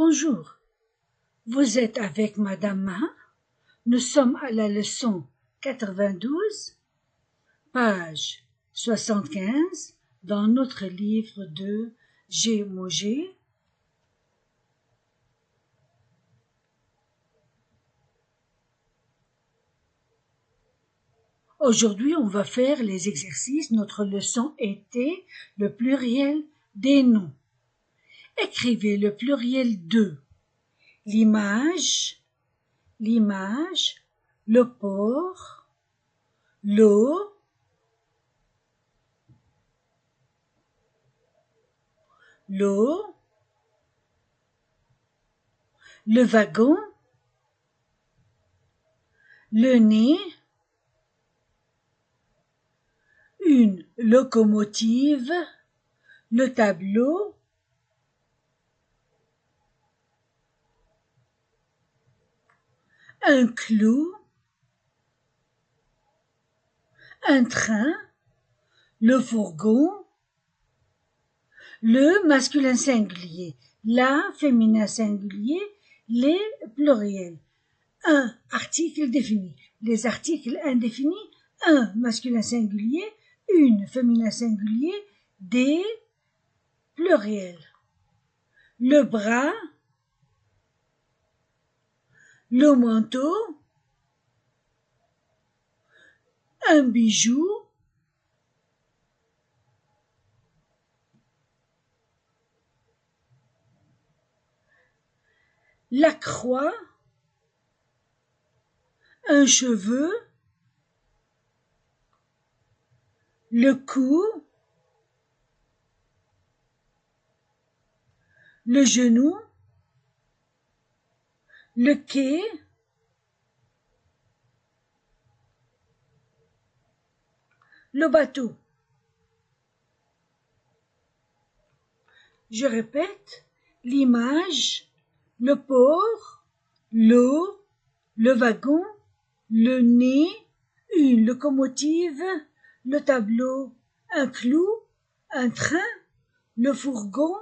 Bonjour, vous êtes avec Madame Mahin. Nous sommes à la leçon 92, page 75, dans notre livre de G. Mauger. Aujourd'hui, on va faire les exercices. Notre leçon était le pluriel des noms. Écrivez le pluriel de l'image, le porc, l'eau, le wagon, le nez, une locomotive, le tableau, un clou, un train, le fourgon, le masculin singulier, la féminin singulier, les pluriels. Un article défini. Les articles indéfinis, un masculin singulier, une féminin singulier, des pluriels. Le bras, le manteau, un bijou, la croix, un cheveu, le cou, le genou, le quai, le bateau. Je répète, l'image, le porc, l'eau, le wagon, le nez, une locomotive, le tableau, un clou, un train, le fourgon,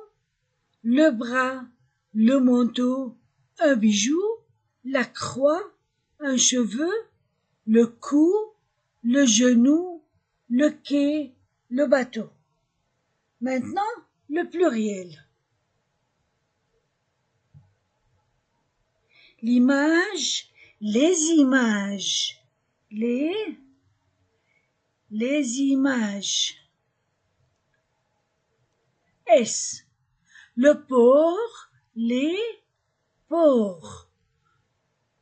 le bras, le manteau, un bijou, la croix, un cheveu, le cou, le genou, le quai, le bateau. Maintenant, le pluriel. L'image, les images, les images. S. Le porc, les porcs.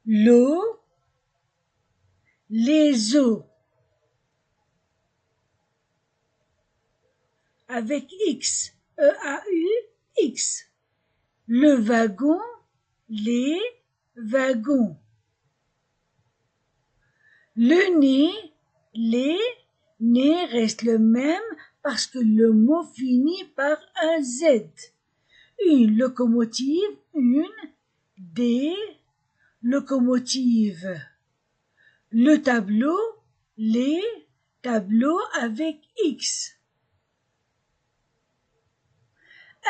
L'eau, les eaux. Avec X, E-A-U, X. Le wagon, les wagons. Le nez, les nez reste le même parce que le mot finit par un Z. Une locomotive, une, des locomotives. Le tableau, les tableaux avec X.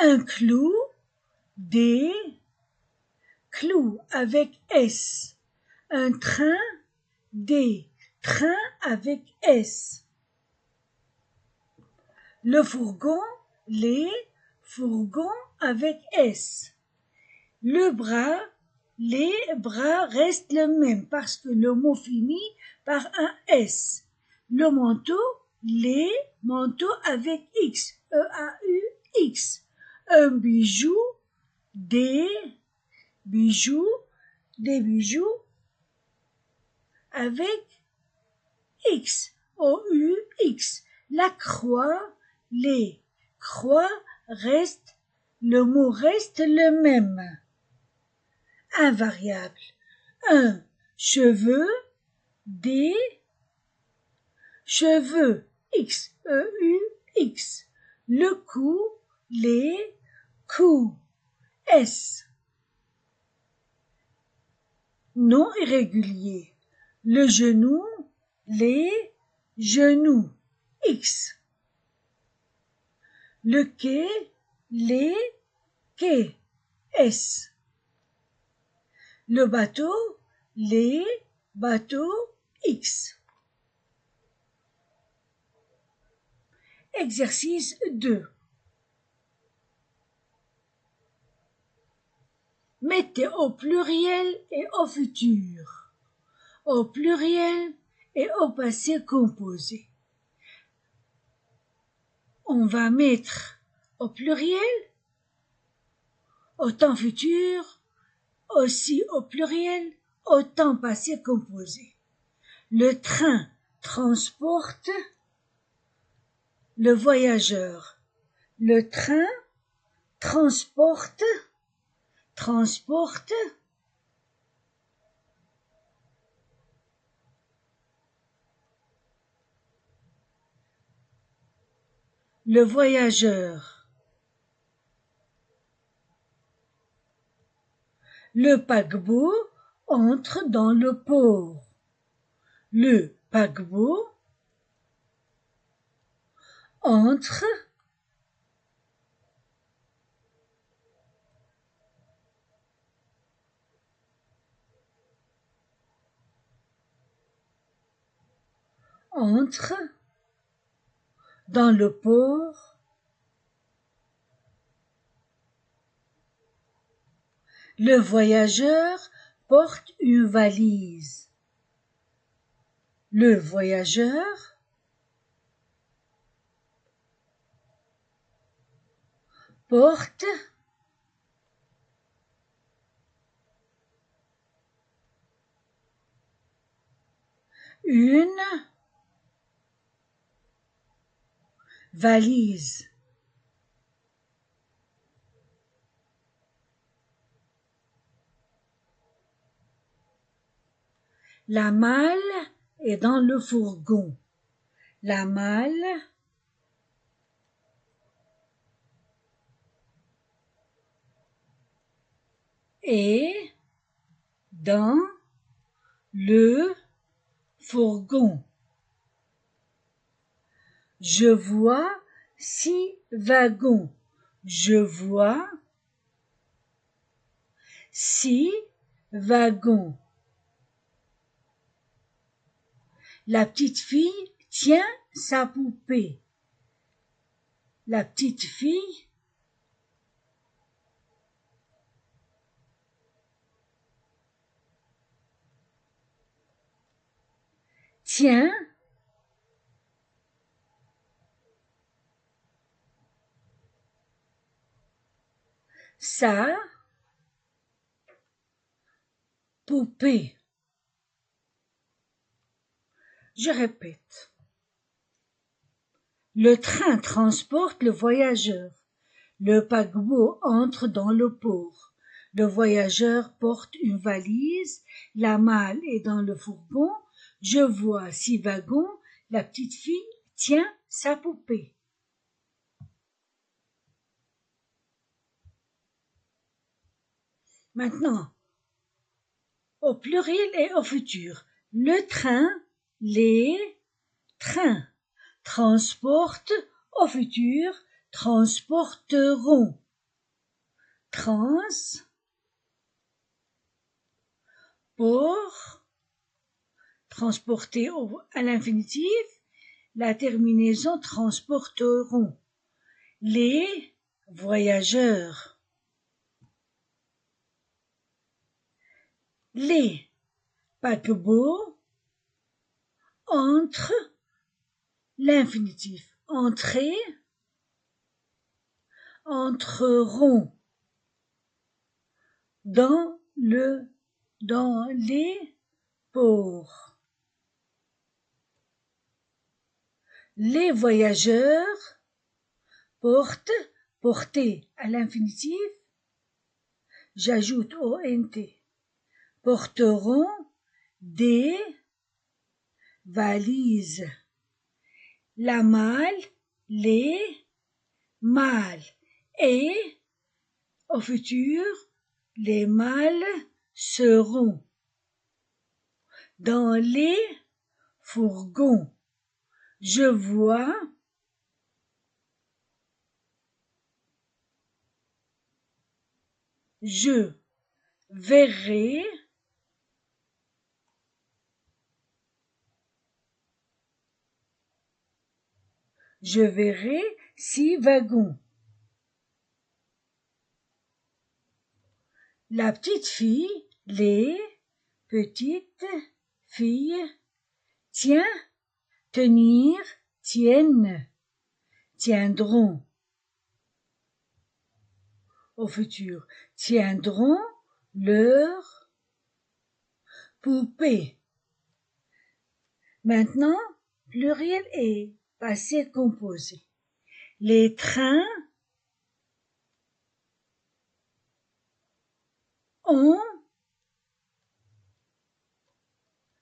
Un clou, des clous avec S. Un train, des trains avec S. Le fourgon, les fourgons avec S. Le bras, les bras restent le même parce que le mot finit par un S. Le manteau, les manteaux avec X, E-A-U-X. Un bijou, des bijoux avec X, O-U-X. La croix, les croix restent, le mot reste le même. Invariable. Un cheveu, des cheveux, X, E-U-X. Le cou, les coups, S. Nom irrégulier. Le genou, les genoux, X. Le quai, les quais, S. le bateau, les bateaux X. Exercice 2. Mettez au pluriel et au futur, au pluriel et au passé composé. On va mettre au pluriel, au temps futur, aussi au pluriel, au temps passé composé. Le train transporte le voyageur. Le train transporte le voyageur. Le paquebot entre dans le port. Le paquebot entre dans le port. Le voyageur porte une valise. Le voyageur porte une valise. La malle est dans le fourgon. La malle est dans le fourgon. Je vois 6 wagons. Je vois 6 wagons. La petite fille tient sa poupée. La petite fille tient sa poupée. Je répète. Le train transporte le voyageur. Le paquebot entre dans le port. Le voyageur porte une valise. La malle est dans le fourgon. Je vois 6 wagons. La petite fille tient sa poupée. Maintenant, au pluriel et au futur. Le train, les trains transportent, au futur, transporteront. Transporter à l'infinitif, la terminaison transporteront. Les voyageurs. Les paquebots entre l'infinitif. Entrer, entreront dans les ports. Les voyageurs portent, porter à l'infinitif, j'ajoute ONT, porteront des valises. La malle, les malles. Et au futur, les malles seront dans les fourgons. Je vois verrai, je verrai 6 wagons. La petite fille, les petites filles, tient, tenir, tiennent, tiendront. Au futur, tiendront leur poupée. Maintenant, pluriel est passé composé. Les trains ont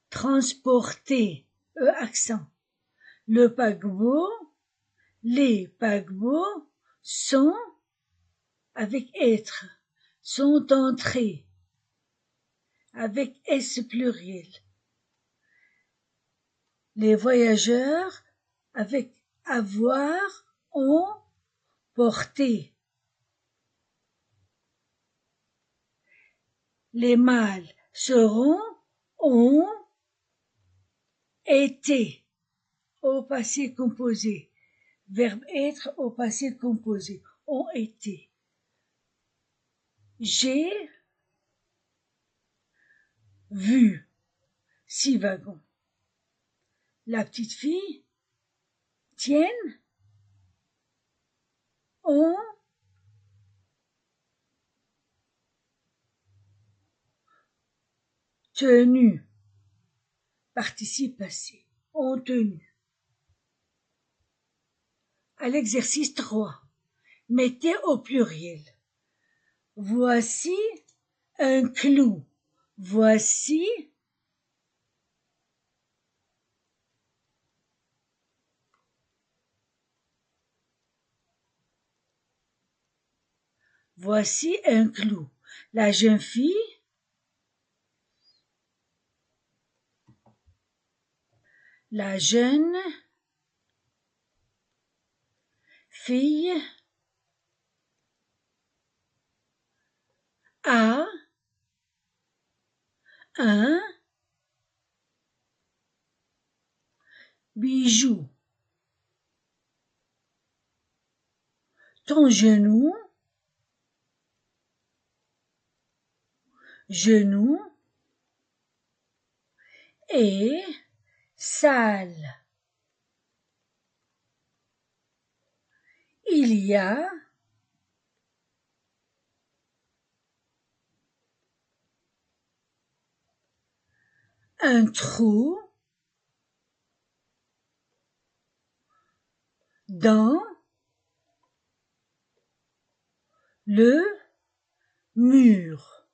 transporté, accent. Le paquebot, les paquebots sont, avec être, sont entrés, avec S pluriel. Les voyageurs, avec avoir, ont porté. Les mâles seront, ont été, au passé composé. Verbe être au passé composé, ont été. J'ai vu 6 wagons. La petite fille, tienne, ont tenu, participe passé, ont tenu. À l'exercice 3, mettez au pluriel. Voici un clou. Voici voici un clou. La jeune fille, la jeune fille a un bijou. Ton genou est sale. Il y a un trou dans le mur.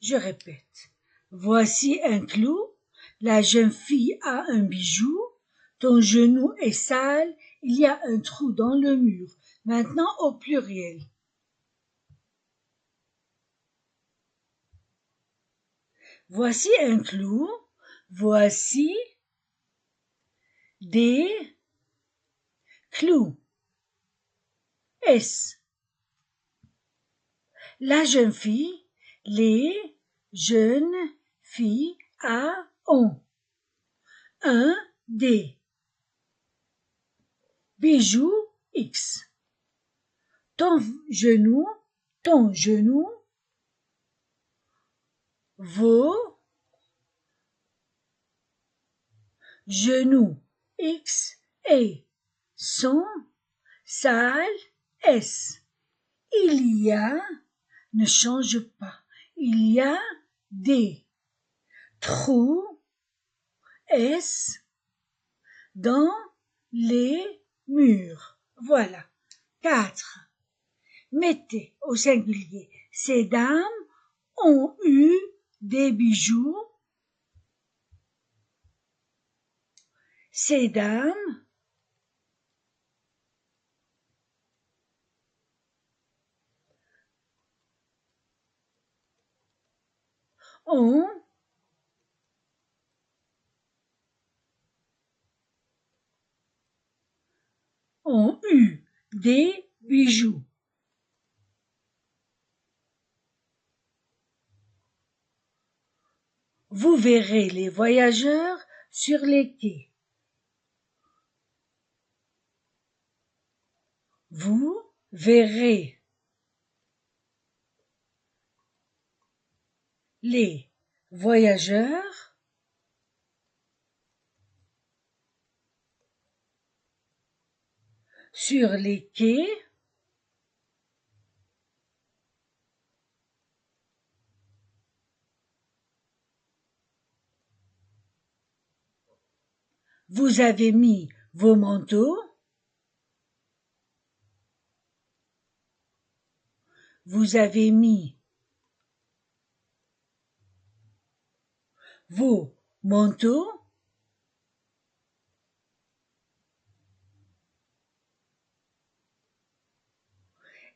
Je répète. Voici un clou. La jeune fille a un bijou. Ton genou est sale. Il y a un trou dans le mur. Maintenant au pluriel. Voici un clou. Voici des clous. S. La jeune fille, les jeunes filles ont un des bijoux X. Ton genou, vos genoux X et son sale S. Il y a, ne change pas, il y a des trous S dans les murs. Voilà. 4. Mettez au singulier. Ces dames ont eu des bijoux. Ces dames ont eu des bijoux. Vous verrez les voyageurs sur les quais. Vous verrez les voyageurs sur les quais Vous avez mis vos manteaux. Vous avez mis vos manteaux.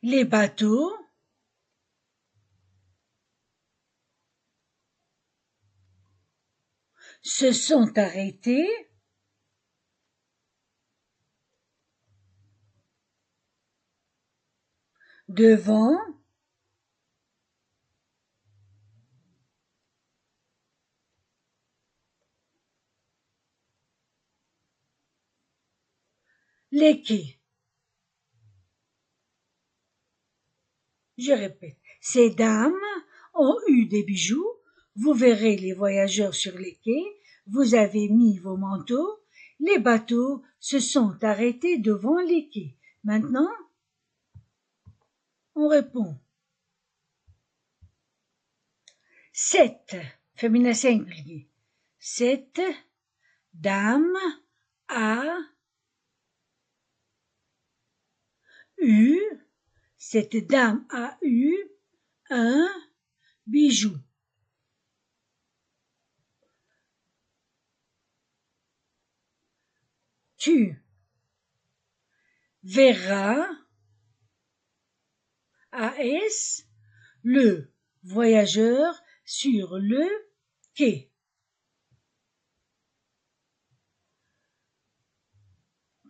Les bateaux se sont arrêtés devant les quais. Je répète, ces dames ont eu des bijoux. Vous verrez les voyageurs sur les quais. Vous avez mis vos manteaux. Les bateaux se sont arrêtés devant les quais. Maintenant, on répond. 7, féminin singulier. 7 dames a eu, cette dame a eu un bijou. Tu verras AS le voyageur sur le quai.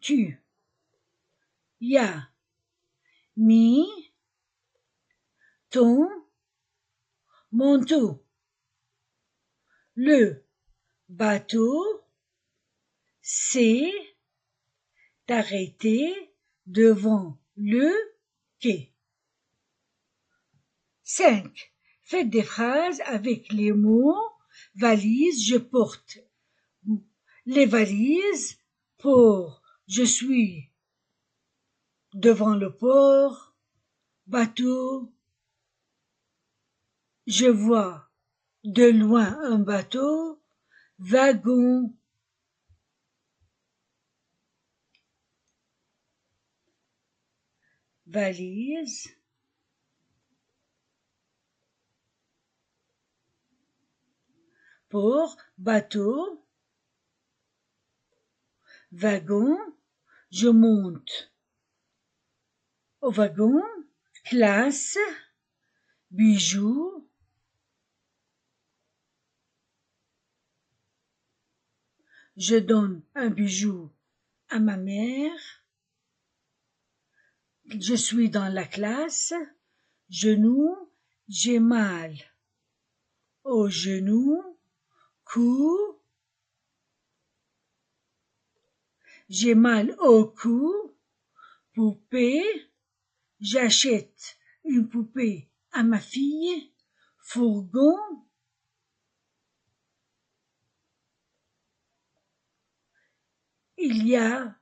Tu y as mis ton manteau. Le bateau s'est arrêté devant le quai. 5. Faites des phrases avec les mots valise, je porte les valises pour je suis devant le port, bateau, je vois de loin un bateau, wagon, valise, port, bateau, wagon, je monte au wagon, classe, bijoux, je donne un bijou à ma mère, je suis dans la classe, genou, j'ai mal au genou, cou, j'ai mal au cou, poupée, j'achète une poupée à ma fille, fourgon, il y a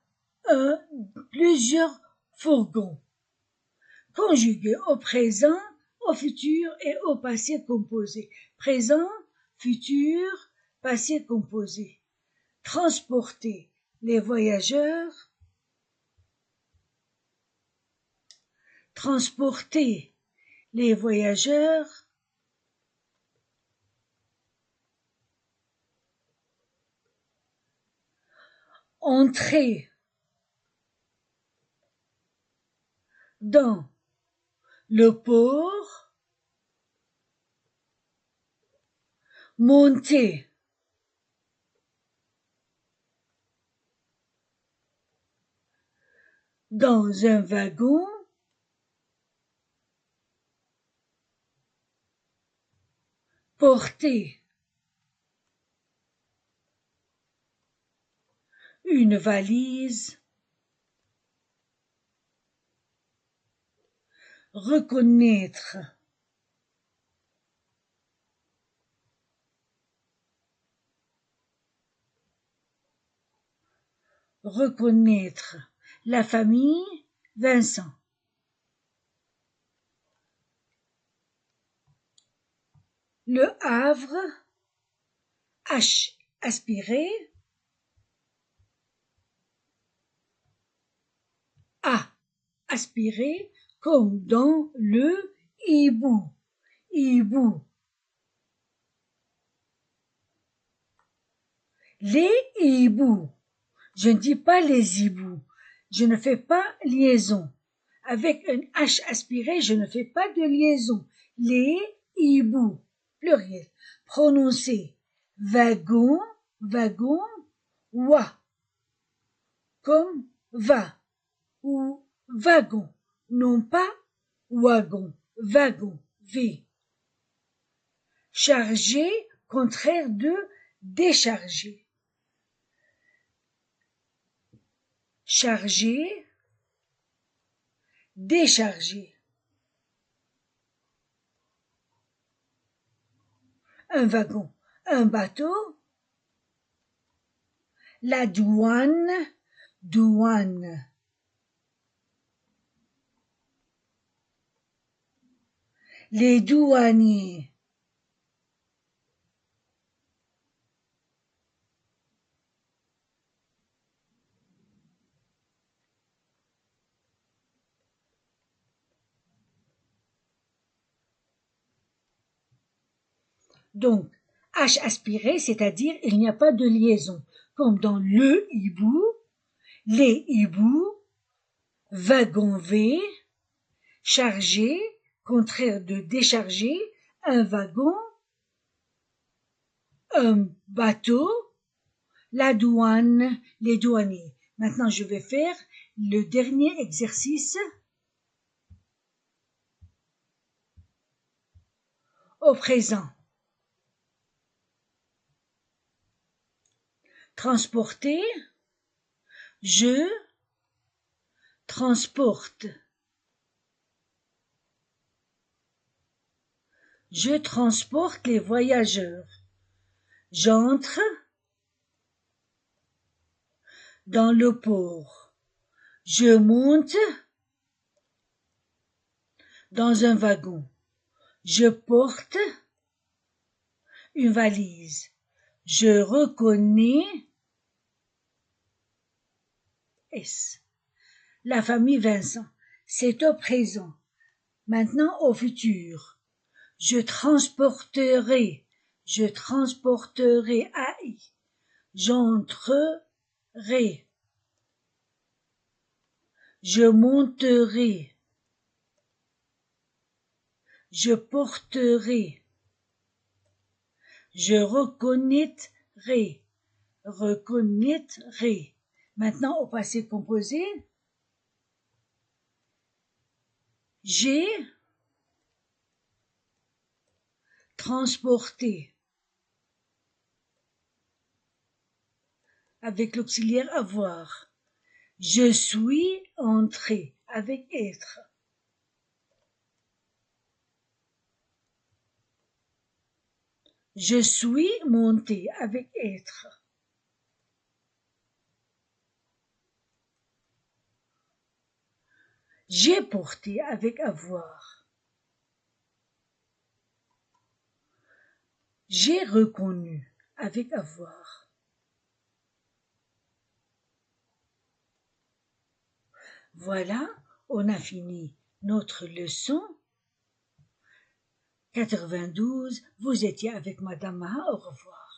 plusieurs fourgons. Conjugué au présent, au futur et au passé composé. Présent, futur, passé composé. Transporter les voyageurs. Transporter les voyageurs. Entrer dans le port. Monter dans un wagon. Porter une valise, reconnaître, reconnaître, la famille Vincent. Le Havre, H, aspiré, A, aspiré, comme dans le hibou, hibou. Les hiboux. Je ne dis pas les hiboux. Je ne fais pas liaison. Avec un H aspiré, je ne fais pas de liaison. Les hiboux. Pluriel. Prononcé. Wagon, wagon, wa. Comme va ou wagon. Non pas wagon, wagon, V. Chargé, contraire de décharger. Charger, décharger. Un wagon, un bateau. La douane, douane. Les douaniers. Donc, H aspiré, c'est-à-dire il n'y a pas de liaison, comme dans le hibou, les hiboux, wagon V, chargé, contraire de décharger, un wagon, un bateau, la douane, les douaniers. Maintenant, je vais faire le dernier exercice au présent. Transporter, je transporte. Je transporte les voyageurs. J'entre dans le port. Je monte dans un wagon. Je porte une valise. Je reconnais S. La famille Vincent. C'est au présent. Maintenant au futur. Je transporterai. Je transporterai AI. J'entrerai. Je monterai. Je porterai. Je reconnaîtrai. Reconnaîtrai. Maintenant au passé composé. J'ai transporté. Avec l'auxiliaire avoir. Je suis entré avec être. Je suis monté avec être. J'ai porté avec avoir. J'ai reconnu avec avoir. Voilà, on a fini notre leçon 92. Vous étiez avec Madame Maha, au revoir.